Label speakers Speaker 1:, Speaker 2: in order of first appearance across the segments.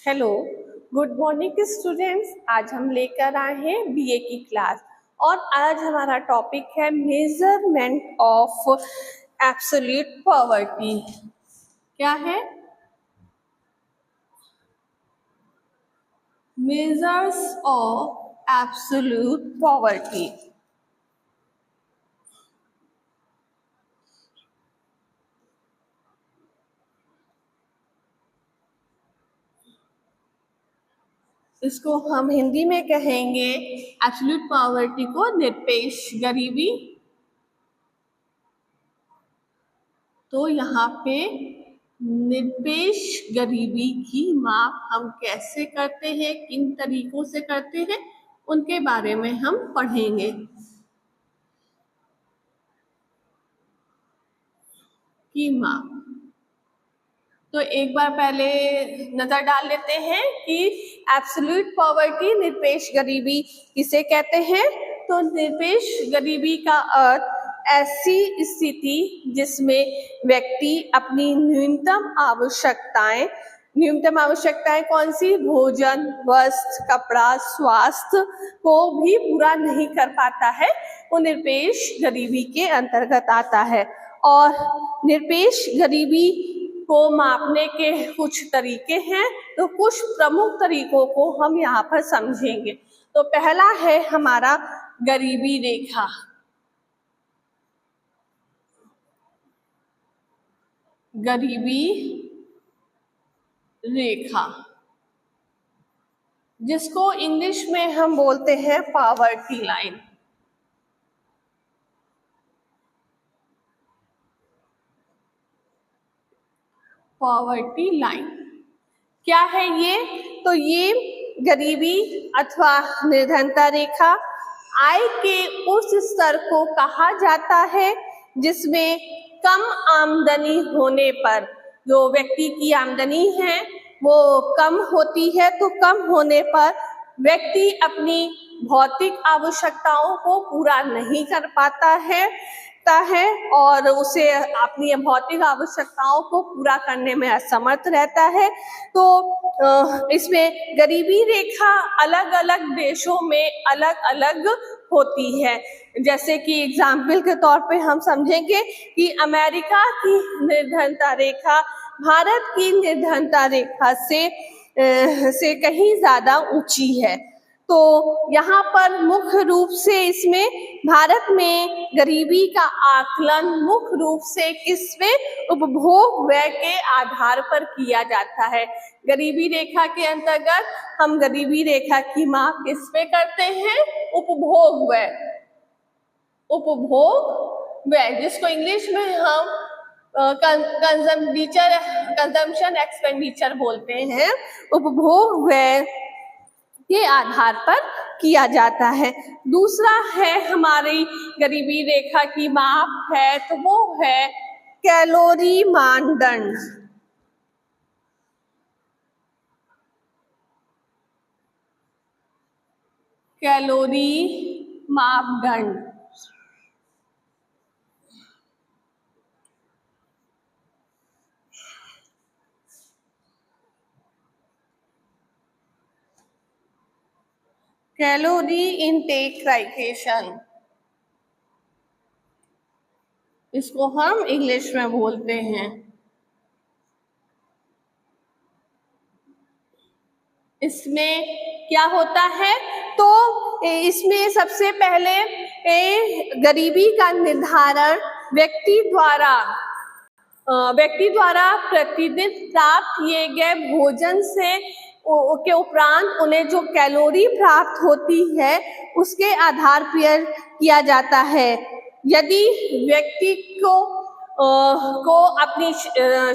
Speaker 1: Hello, good morning students. आज हम लेकर आए हैं बीए की क्लास और आज हमारा टॉपिक है मेजरमेंट ऑफ एब्सोल्यूट पॉवर्टी। क्या है? Measures of absolute poverty. इसको हम हिंदी में कहेंगे एब्सोल्यूट पॉवर्टी को निरपेक्ष गरीबी। तो यहाँ पे निरपेक्ष गरीबी की माप हम कैसे करते हैं, किन तरीकों से करते हैं, उनके बारे में हम पढ़ेंगे। की माप तो एक बार पहले नजर डाल लेते हैं कि एब्सोल्यूट पॉवर्टी निरपेक्ष गरीबी किसे कहते हैं। तो निरपेक्ष गरीबी का अर्थ ऐसी स्थिति जिसमें व्यक्ति अपनी न्यूनतम आवश्यकताएं कौन सी? भोजन, वस्त्र, कपड़ा, स्वास्थ्य को भी पूरा नहीं कर पाता है, वो निरपेक्ष गरीबी के अंतर्गत आता है। और निरपेक्ष गरीबी को मापने के कुछ तरीके हैं, तो कुछ प्रमुख तरीकों को हम यहाँ पर समझेंगे। तो पहला है हमारा गरीबी रेखा। गरीबी रेखा जिसको इंग्लिश में हम बोलते हैं पॉवर्टी लाइन। पॉवर्टी लाइन क्या है ये? तो ये गरीबी अथवा निर्धनता रेखा आय के उस स्तर को कहा जाता है जिसमें कम आमदनी होने पर, जो व्यक्ति की आमदनी है वो कम होती है, तो कम होने पर व्यक्ति अपनी भौतिक आवश्यकताओं को पूरा नहीं कर पाता है और उसे अपनी भौतिक आवश्यकताओं को पूरा करने में असमर्थ रहता है। तो इसमें गरीबी रेखा अलग अलग देशों में अलग अलग होती है। जैसे कि एग्जाम्पल के तौर पे हम समझेंगे कि अमेरिका की निर्धनता रेखा भारत की निर्धनता रेखा से कहीं ज्यादा ऊंची है। तो यहाँ पर मुख्य रूप से इसमें भारत में गरीबी का आकलन मुख्य रूप से किसमें? उपभोग व्यय के आधार पर किया जाता है। गरीबी रेखा के अंतर्गत हम गरीबी रेखा की माप किस पे करते हैं? उपभोग व्यय, जिसको इंग्लिश में हम कंजम्पशन एक्सपेंडिचर बोलते हैं। उपभोग व्यय के आधार पर किया जाता है। दूसरा है हमारी गरीबी रेखा की माप है, तो वो है कैलोरी मानदंड। कैलोरी मापदंड कैलोरी इनटेक क्राइटेरियन, इसको हम इंग्लिश में बोलते हैं। इसमें क्या होता है? तो इसमें सबसे पहले गरीबी का निर्धारण व्यक्ति द्वारा प्रतिदिन प्राप्त किए गए भोजन से के उपरांत उन्हें जो कैलोरी प्राप्त होती है उसके आधार पर किया जाता है। यदि व्यक्ति को अपनी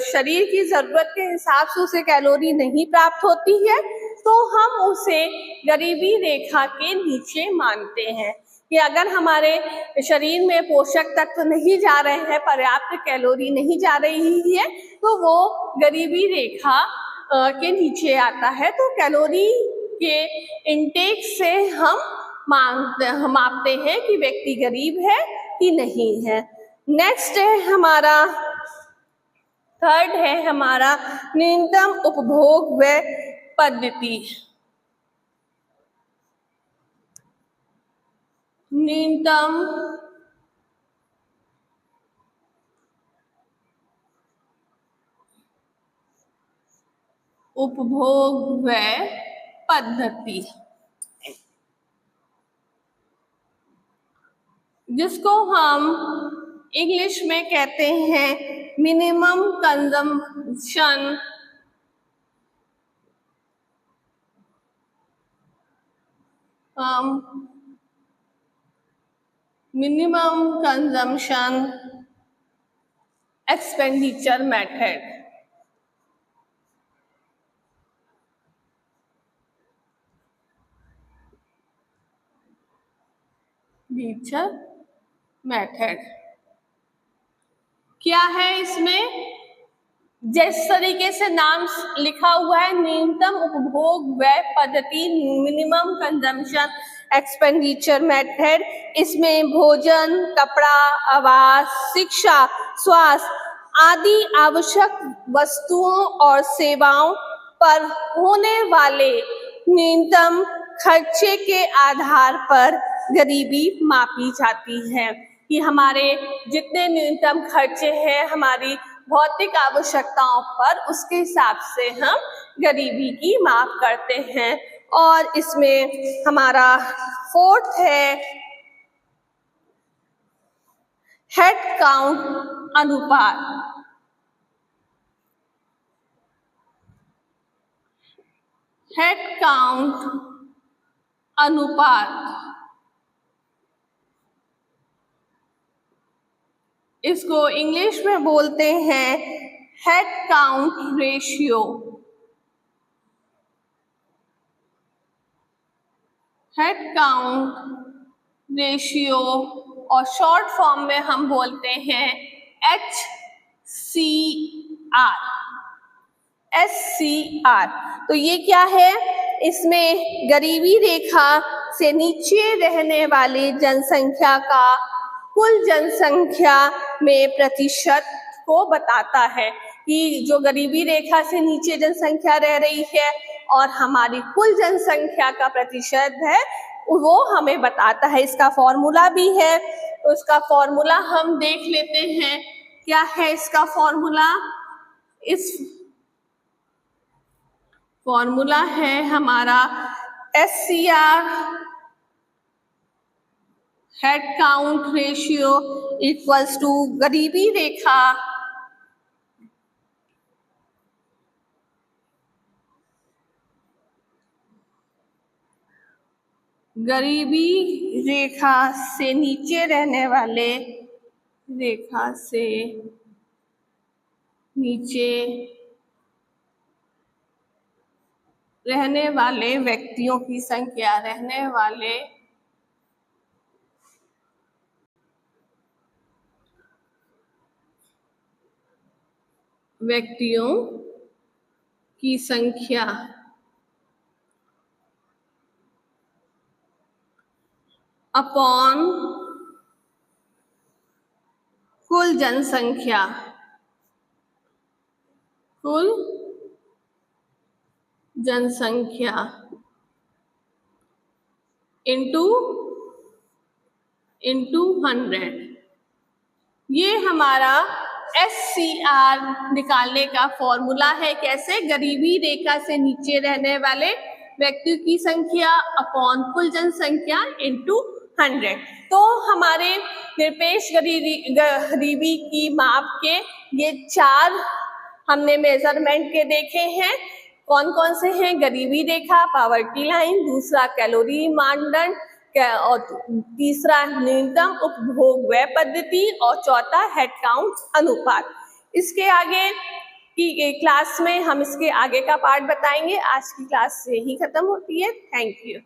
Speaker 1: शरीर की जरूरत के हिसाब से उसे कैलोरी नहीं प्राप्त होती है तो हम उसे गरीबी रेखा के नीचे मानते हैं कि अगर हमारे शरीर में पोषक तत्व नहीं जा रहे हैं, पर्याप्त कैलोरी नहीं जा रही है, तो वो गरीबी रेखा के नीचे आता है। तो कैलोरी के इंटेक से हम मापते हैं कि व्यक्ति गरीब है कि नहीं है। नेक्स्ट है हमारा थर्ड है हमारा न्यूनतम उपभोग व्यय पद्धति। न्यूनतम उपभोग व्यय पद्धति, जिसको हम इंग्लिश में कहते हैं मिनिमम कंजम्पशन एक्सपेंडिचर मेथड। क्या है इसमें, जिस तरीके से नाम लिखा हुआ है न्यूनतम उपभोग व्यय पद्धति, मिनिमम कंजम्पशन एक्सपेंडिचर मेथड, इसमें भोजन, कपड़ा, आवास, शिक्षा, स्वास्थ्य आदि आवश्यक वस्तुओं और सेवाओं पर होने वाले न्यूनतम खर्चे के आधार पर गरीबी मापी जाती है कि हमारे जितने न्यूनतम खर्चे हैं हमारी भौतिक आवश्यकताओं पर, उसके हिसाब से हम गरीबी की माप करते हैं। और इसमें हमारा फोर्थ है हेड काउंट अनुपात। हेड काउंट अनुपात, इसको इंग्लिश में बोलते हैं head count ratio. Head count ratio और शॉर्ट फॉर्म में हम बोलते हैं HCR। तो ये क्या है, इसमें गरीबी रेखा से नीचे रहने वाली जनसंख्या का कुल जनसंख्या में प्रतिशत को बताता है कि जो गरीबी रेखा से नीचे जनसंख्या रह रही है और हमारी कुल जनसंख्या का प्रतिशत है वो हमें बताता है। इसका फॉर्मूला भी है, तो इसका फॉर्मूला हम देख लेते हैं। क्या है इसका फॉर्मूला? इस फॉर्मूला है हमारा HCR, head count ratio equals to गरीबी रेखा से नीचे रहने वाले व्यक्तियों की संख्या, अपॉन कुल जनसंख्या, इंटू 100। ये हमारा HCR निकालने का फॉर्मूला है। कैसे? गरीबी रेखा से नीचे रहने वाले व्यक्तियों की संख्या अपॉन कुल जनसंख्या इंटू 100। तो हमारे निरपेक्ष गरीबी की माप के ये 4 हमने मेजरमेंट के देखे हैं। कौन कौन से हैं? गरीबी रेखा, पॉवर्टी लाइन, दूसरा कैलोरी मानदंड, और तीसरा न्यूनतम उपभोग व्यय पद्धति, और चौथा हेड काउंट अनुपात। इसके आगे की क्लास में हम इसके आगे का पार्ट बताएंगे। आज की क्लास से ही खत्म होती है। Thank you.